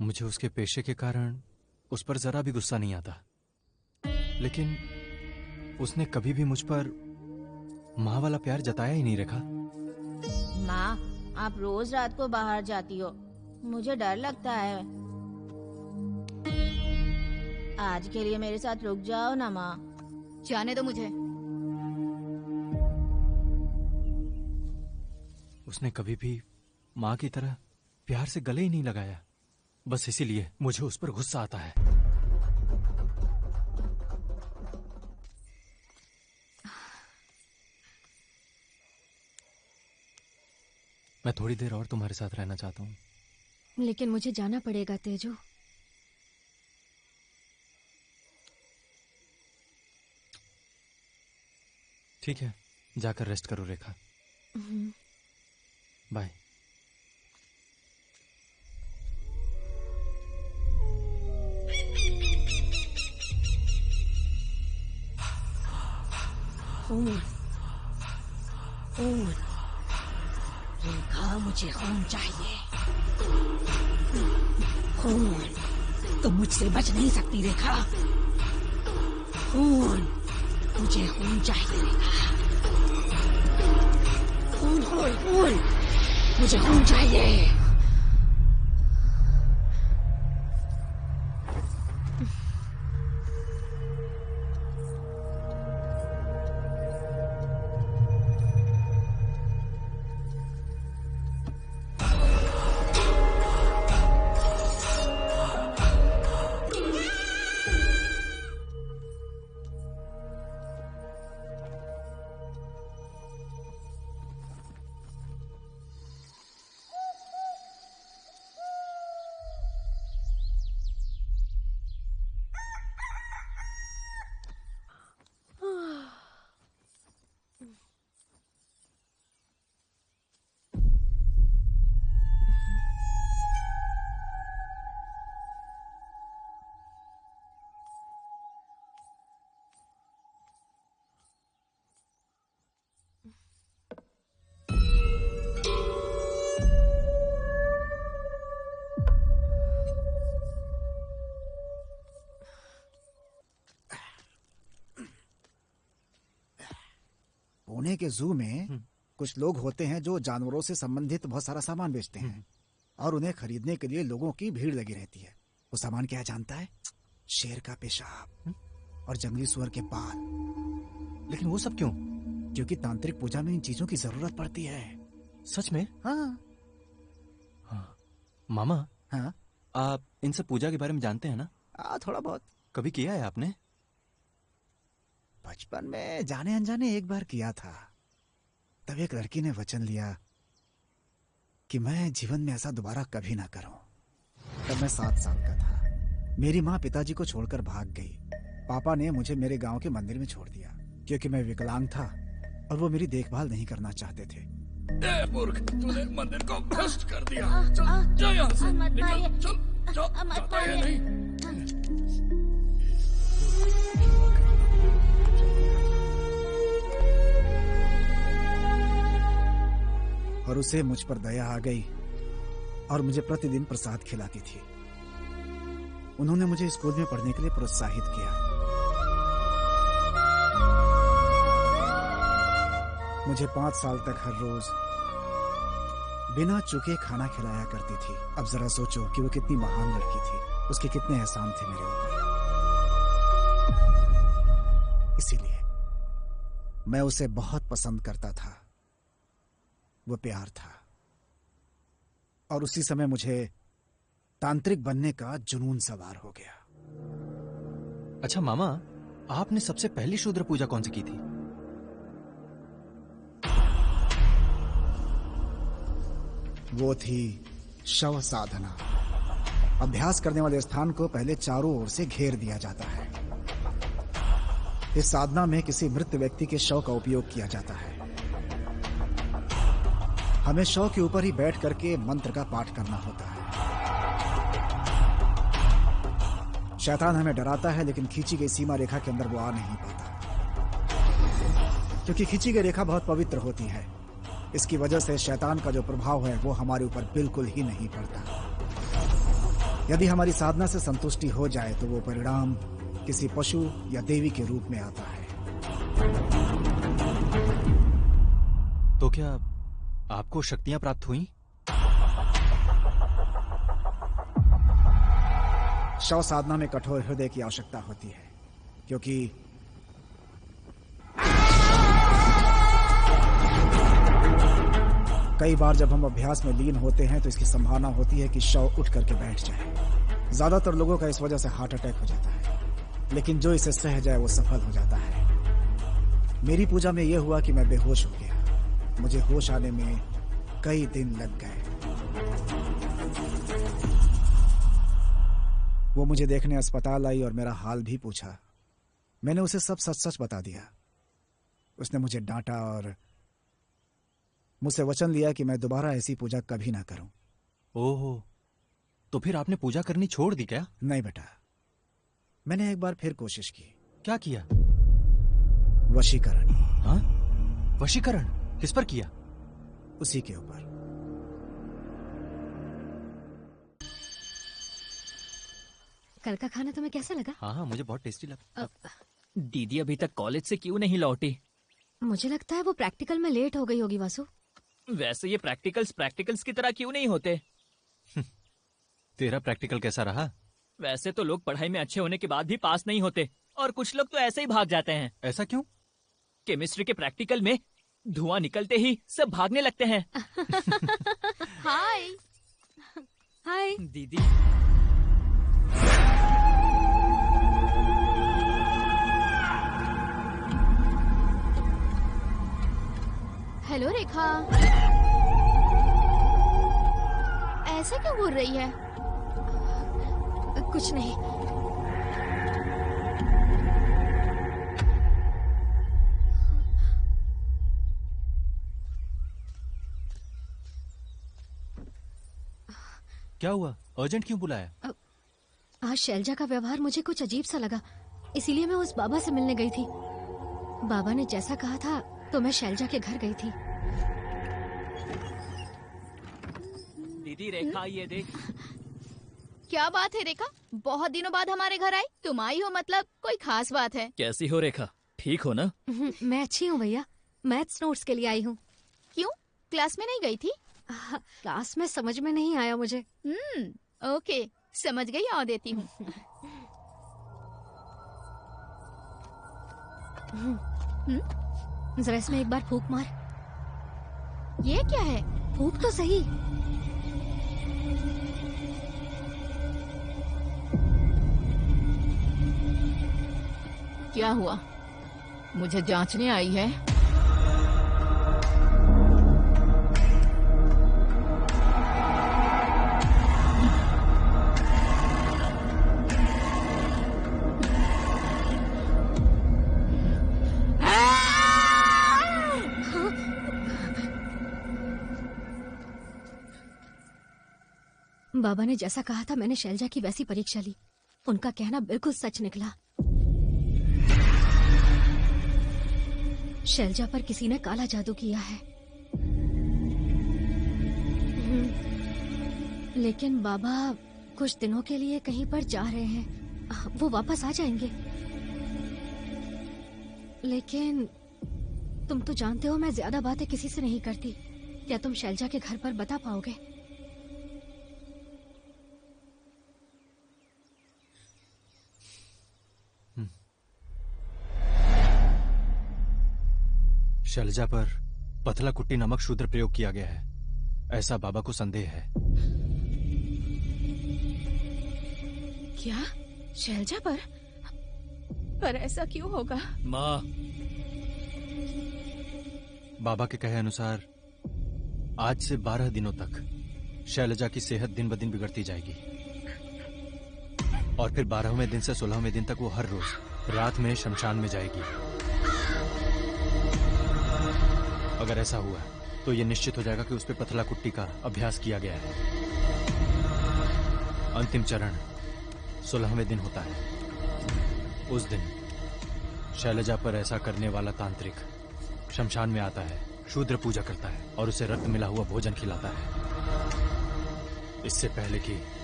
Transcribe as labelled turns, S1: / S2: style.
S1: मुझे उसके पेशे के कारण उस पर जरा भी गुस्सा नहीं आता, लेकिन उसने कभी भी मुझ पर माँ वाला प्यार जताया ही नहीं। रेखा,
S2: माँ, आप रोज रात को बाहर जाती हो, मुझे डर लगता है। आज के लिए मेरे साथ रुक जाओ ना माँ।
S3: जाने दो मुझे।
S1: उसने कभी भी माँ की तरह प्यार से गले ही नहीं लगाया। बस इसीलिए मुझे उस पर गुस्सा आता है। मैं थोड़ी देर और तुम्हारे साथ रहना चाहता हूँ।
S3: लेकिन मुझे जाना पड़ेगा तेजू।
S1: ठीक है, जाकर रेस्ट करो रेखा। बाय।
S2: खून, रेखा, मुझे खून चाहिए। खून, तुम मुझसे बच नहीं सकती रेखा। खून, मुझे खून चाहिए रेखा। खून, खून, खून, मुझे खून चाहिए।
S4: पुणे के जू में कुछ लोग होते हैं जो जानवरों से संबंधित बहुत सारा सामान बेचते हैं और उन्हें खरीदने के लिए लोगों की भीड़ लगी रहती है। वो सामान क्या जानता है? शेर का पेशाब और जंगली सुअर के बाल।
S1: लेकिन वो सब क्यों?
S4: क्योंकि तांत्रिक पूजा में इन चीजों की जरूरत पड़ती है।
S1: सच में?
S4: हाँ।
S1: मामा,
S4: हाँ,
S1: आप इन सब पूजा के बारे में जानते हैं ना?
S4: थोड़ा बहुत।
S1: कभी किया है आपने?
S4: बचपन में जाने अनजाने एक बार किया था। तब एक लड़की ने वचन लिया कि मैं जीवन में ऐसा दोबारा कभी ना करूं। तब मैं 7 साल का था। मेरी माँ पिताजी को छोड़कर भाग गई। पापा ने मुझे मेरे गांव के मंदिर में छोड़ दिया क्योंकि मैं विकलांग था और वो मेरी देखभाल नहीं करना चाहते थे।
S5: मूर्ख, तूने मंदिर को भ्रष्ट कर दिया। चल, जा यहाँ से। निकल, चल, जाता है नहीं।
S4: और उसे मुझ पर दया आ गई और मुझे प्रतिदिन प्रसाद खिलाती थी। उन्होंने मुझे स्कूल में पढ़ने के लिए प्रोत्साहित किया। मुझे 5 साल तक हर रोज बिना चूके खाना खिलाया करती थी। अब जरा सोचो कि वो कितनी महान लड़की थी, उसके कितने एहसान थे मेरे ऊपर। इसीलिए मैं उसे बहुत पसंद करता था। वो प्यार था और उसी समय मुझे तांत्रिक बनने का जुनून सवार हो गया।
S1: अच्छा मामा, आपने सबसे पहली शूद्र पूजा कौन सी की थी?
S4: वो थी शव साधना। अभ्यास करने वाले स्थान को पहले चारों ओर से घेर दिया जाता है। इस साधना में किसी मृत व्यक्ति के शव का उपयोग किया जाता है। हमें शव के ऊपर ही बैठ करके मंत्र का पाठ करना होता है। शैतान हमें डराता है, लेकिन खींची गई सीमा रेखा के अंदर वो आ नहीं पाता, क्योंकि खींची गई रेखा बहुत पवित्र होती है। इसकी वजह से शैतान का जो प्रभाव है वो हमारे ऊपर बिल्कुल ही नहीं पड़ता। यदि हमारी साधना से संतुष्टि हो जाए तो वो परिणाम किसी पशु या देवी के रूप में आता है।
S1: तो क्या आपको शक्तियां प्राप्त हुई?
S4: शव साधना में कठोर हृदय की आवश्यकता होती है, क्योंकि कई बार जब हम अभ्यास में लीन होते हैं तो इसकी संभावना होती है कि शव उठ करके बैठ जाए। ज्यादातर लोगों का इस वजह से हार्ट अटैक हो जाता है, लेकिन जो इसे सह जाए वो सफल हो जाता है। मेरी पूजा में यह हुआ कि मैं बेहोश हो गया। मुझे होश आने में कई दिन लग गए। वो मुझे देखने अस्पताल आई और मेरा हाल भी पूछा। मैंने उसे सब सच सच बता दिया। उसने मुझे डांटा और मुझसे वचन लिया कि मैं दोबारा ऐसी पूजा कभी ना करूं।
S1: ओहो, तो फिर आपने पूजा करनी छोड़ दी क्या?
S4: नहीं बेटा, मैंने एक बार फिर कोशिश की।
S1: क्या किया?
S4: वशीकरण।
S1: हाँ? वशीकरण किस पर किया?
S4: उसी के ऊपर।
S3: कल का खाना तुम्हें कैसा लगा?
S1: हाँ हाँ, मुझे बहुत टेस्टी लगा।
S6: दीदी अभी तक कॉलेज से क्यों नहीं लौटी?
S3: मुझे लगता है वो प्रैक्टिकल में लेट हो गई होगी वासु।
S6: वैसे ये प्रैक्टिकल्स की तरह क्यों नहीं होते?
S1: तेरा प्रैक्टिकल कैसा रहा?
S6: वैसे तो लोग पढ़ाई में अच्छे होने के बाद भी पास नहीं होते, और कुछ लोग तो ऐसे ही भाग जाते हैं।
S1: ऐसा क्यों?
S6: केमिस्ट्री के प्रैक्टिकल में धुआं निकलते ही सब भागने लगते हैं।
S3: हाय हाय।
S6: दीदी
S3: हेलो रेखा, ऐसे क्यों बोल रही है? कुछ नहीं।
S1: क्या हुआ? अर्जेंट क्यों बुलाया?
S3: आज शैलजा का व्यवहार मुझे कुछ अजीब सा लगा, इसीलिए मैं उस बाबा से मिलने गई थी। बाबा ने जैसा कहा था तो मैं शैलजा के घर गई थी।
S6: दीदी रेखा ये देख।
S2: क्या बात है रेखा, बहुत दिनों बाद हमारे घर आई? तुम आई हो मतलब कोई खास बात है?
S6: कैसी हो रेखा, ठीक हो ना?
S3: मैं अच्छी हूँ भैया, मैथ्स नोट्स के लिए आई हूँ।
S2: क्यों, क्लास में नहीं गई थी?
S3: क्लास में समझ में नहीं आया मुझे।
S2: ओके, समझ गई, आओ देती हूँ।
S3: जरा इसमें एक बार फूंक मार।
S2: ये क्या है?
S3: फूंक तो सही।
S2: क्या हुआ? मुझे जांचने आई है?
S3: बाबा ने जैसा कहा था मैंने शैलजा की वैसी परीक्षा ली। उनका कहना बिल्कुल सच निकला। शैलजा पर किसी ने काला जादू किया है। लेकिन बाबा कुछ दिनों के लिए कहीं पर जा रहे हैं, वो वापस आ जाएंगे। लेकिन तुम तो जानते हो मैं ज्यादा बातें किसी से नहीं करती। क्या तुम शैलजा के घर पर बता पाओगे?
S1: शैलजा पर पथला कुट्टी नामक शूद्र प्रयोग किया गया है, ऐसा बाबा को संदेह है।
S2: क्या शैलजा पर? पर ऐसा क्यों होगा?
S6: माँ,
S1: बाबा के कहे अनुसार आज से 12 दिनों तक शैलजा की सेहत दिन ब दिन बिगड़ती जाएगी और फिर 12वें दिन से 16वें दिन तक वो हर रोज रात में शमशान में जाएगी। अगर ऐसा हुआ तो ये निश्चित हो जाएगा कि उस पर पथला कुट्टी का अभ्यास किया गया है। अंतिम चरण 16वें दिन होता है। उस दिन शैलजा पर ऐसा करने वाला तांत्रिक शमशान में आता है, शूद्र पूजा करता है और उसे रक्त मिला हुआ भोजन खिलाता है। इससे पहले कि